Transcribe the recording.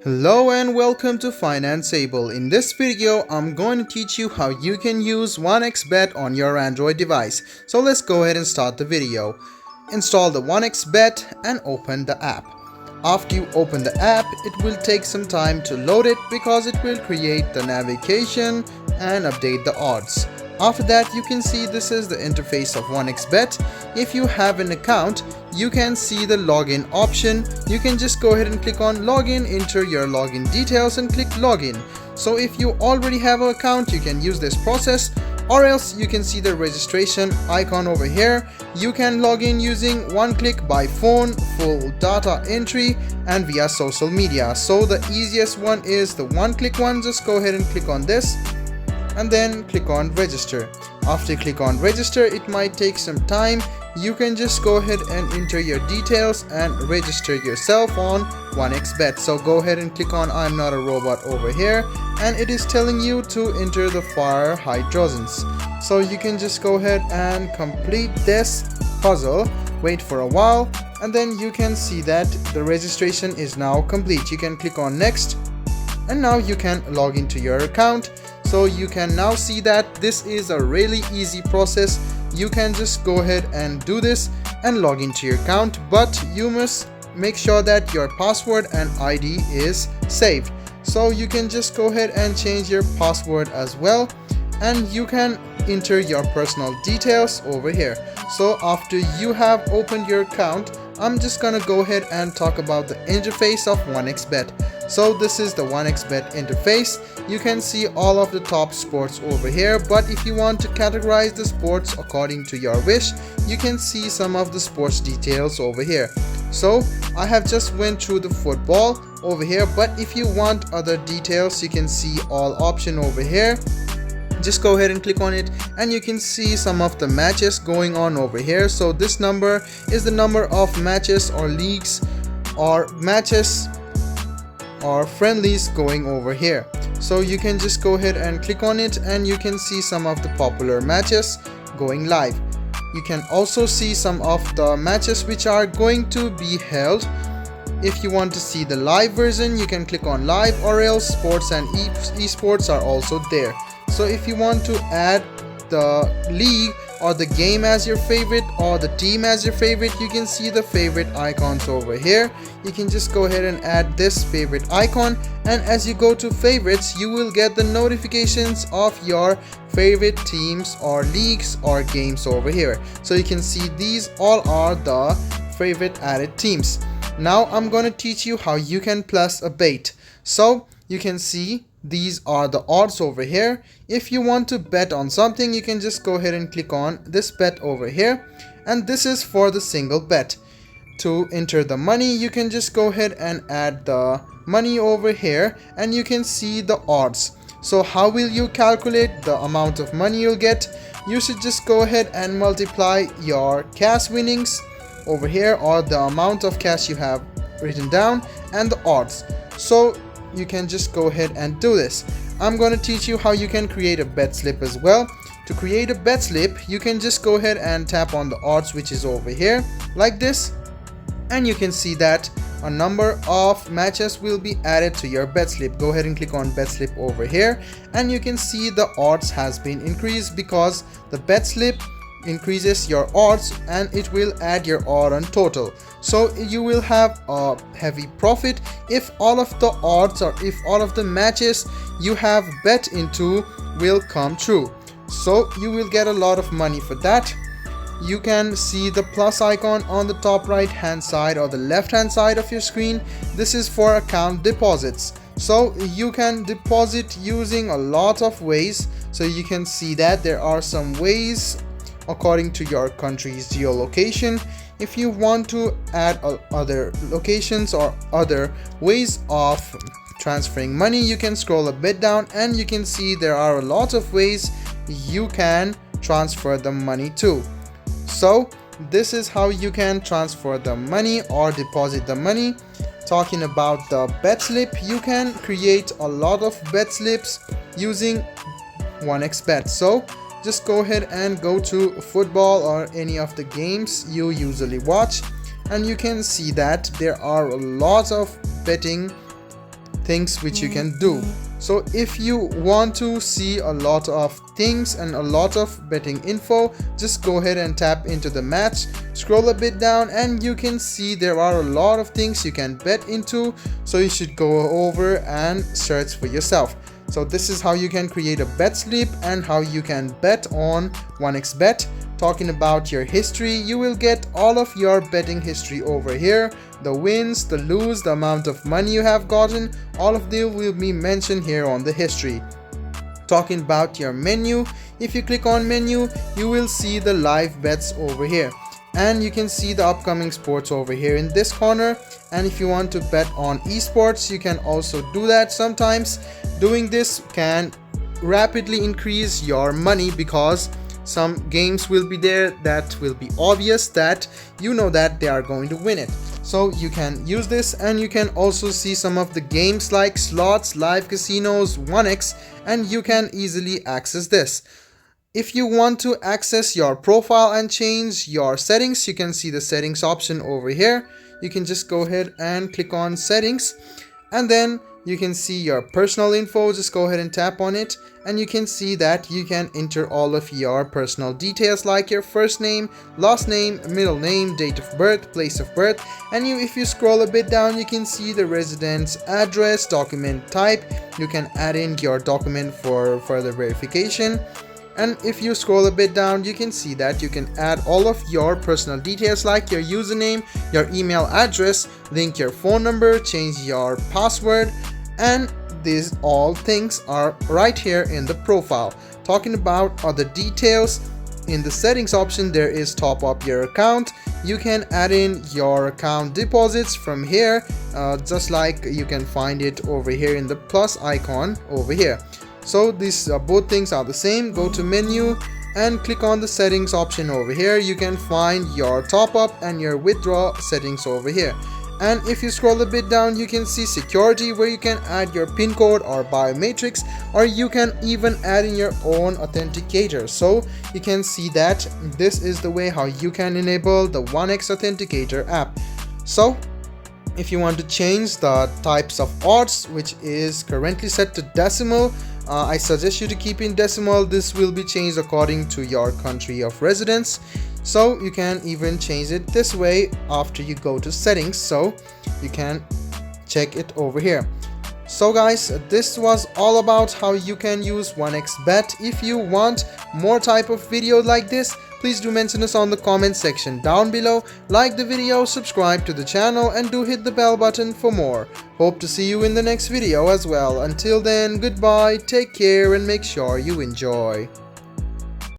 Hello and welcome to Financeable. In this video, I'm going to teach you how you can use 1xBet on your Android device. So let's go ahead and start the video. Install the 1xBet and open the app. After you open the app, it will take some time to load it because it will create the navigation and update the odds. After that, you can see this is the interface of 1xBet. If you have an account, you can see the login option. You can just go ahead and click on login, enter your login details and click login. So if you already have an account, you can use this process, or else you can see the registration icon over here. You can log in using one click by phone, full data entry and via social media. So the easiest one is the one click one. Just go ahead and click on this and then click on register. After you click on register, it might take some time. You can just go ahead and enter your details and register yourself on 1xBet. So go ahead and click on I'm not a robot over here, and it is telling you to enter the fire hydrogens. So you can just go ahead and complete this puzzle, wait for a while, and then you can see that the registration is now complete. You can click on next, and now you can log into your account. So you can now see that this is a really easy process. You can just go ahead and do this and log into your account, but you must make sure that your password and ID is saved. So you can just go ahead and change your password as well, and you can enter your personal details over here. So after you have opened your account, I'm just gonna go ahead and talk about the interface of 1xBet. So this is the 1xBet interface. You can see all of the top sports over here, but if you want to categorize the sports according to your wish, you can see some of the sports details over here. So I have just went through the football over here, but if you want other details, you can see all option over here. Just go ahead and click on it and you can see some of the matches going on over here. So this number is the number of matches or leagues or matches or friendlies going over here. So you can just go ahead and click on it and you can see some of the popular matches going live. You can also see some of the matches which are going to be held. If you want to see the live version, you can click on live, or else sports and esports are also there. So if you want to add the league or the game as your favorite or the team as your favorite, you can see the favorite icons over here. You can just go ahead and add this favorite icon, and as you go to favorites, you will get the notifications of your favorite teams or leagues or games over here. So you can see these all are the favorite added teams. Now I'm going to teach you how you can plus a bet. So you can see these are the odds over here. If you want to bet on something, you can just go ahead and click on this bet over here, and this is for the single bet. To enter the money, you can just go ahead and add the money over here and you can see the odds. So how will you calculate the amount of money you'll get? You should just go ahead and multiply your cash winnings over here, or the amount of cash you have written down, and the odds. So you can just go ahead and do this. I'm going to teach you how you can create a bet slip as well. To create a bet slip, you can just go ahead and tap on the odds which is over here like this, and you can see that a number of matches will be added to your bet slip. Go ahead and click on bet slip over here, and you can see the odds has been increased because the bet slip increases your odds and it will add your odd on total. So you will have a heavy profit if all of the odds or if all of the matches you have bet into will come true. So you will get a lot of money for that. You can see the plus icon on the top right hand side or the left hand side of your screen. This is for account deposits. So you can deposit using a lot of ways. So you can see that there are some ways according to your country's geolocation. If you want to add other locations or other ways of transferring money, you can scroll a bit down and you can see there are a lot of ways you can transfer the money to. So this is how you can transfer the money or deposit the money. Talking about the bet slip, you can create a lot of bet slips using 1xBet. So just go ahead and go to football or any of the games you usually watch, and you can see that there are a lot of betting things which you can do. So if you want to see a lot of things and a lot of betting info, just go ahead and tap into the match, scroll a bit down, and you can see there are a lot of things you can bet into. So you should go over and search for yourself. So this is how you can create a Betslip and how you can bet on 1xBet. Talking about your history, you will get all of your betting history over here. The wins, the lose, the amount of money you have gotten, all of them will be mentioned here on the history. Talking about your menu, if you click on menu, you will see the live bets over here. And you can see the upcoming sports over here in this corner. And if you want to bet on esports, you can also do that. Sometimes doing this can rapidly increase your money because some games will be there that will be obvious that you know that they are going to win it. So you can use this, and you can also see some of the games like slots, live casinos, 1x, and you can easily access this. If you want to access your profile and change your settings, you can see the settings option over here. You can just go ahead and click on settings, and then you can see your personal info. Just go ahead and tap on it, and you can see that you can enter all of your personal details like your first name, last name, middle name, date of birth, place of birth, and if you scroll a bit down, you can see the residence address, document type. You can add in your document for further verification. And if you scroll a bit down, you can see that you can add all of your personal details like your username, your email address, link your phone number, change your password, and these all things are right here in the profile. Talking about other details, in the settings option there is top up your account. You can add in your account deposits from here, just like you can find it over here in the plus icon over here. So these both things are the same. Go to menu and click on the settings option over here. You can find your top up and your withdraw settings over here. And if you scroll a bit down, you can see security, where you can add your pin code or biometrics, or you can even add in your own authenticator. So you can see that this is the way how you can enable the 1x Authenticator app. So if you want to change the types of odds, which is currently set to decimal, I suggest you to keep in decimal. This will be changed according to your country of residence. So you can even change it this way after you go to settings, so you can check it over here. So guys, this was all about how you can use 1xBet. If you want more type of video like this, please do mention us on the comment section down below. Like the video, subscribe to the channel, and do hit the bell button for more. Hope to see you in the next video as well. Until then, goodbye, take care, and make sure you enjoy.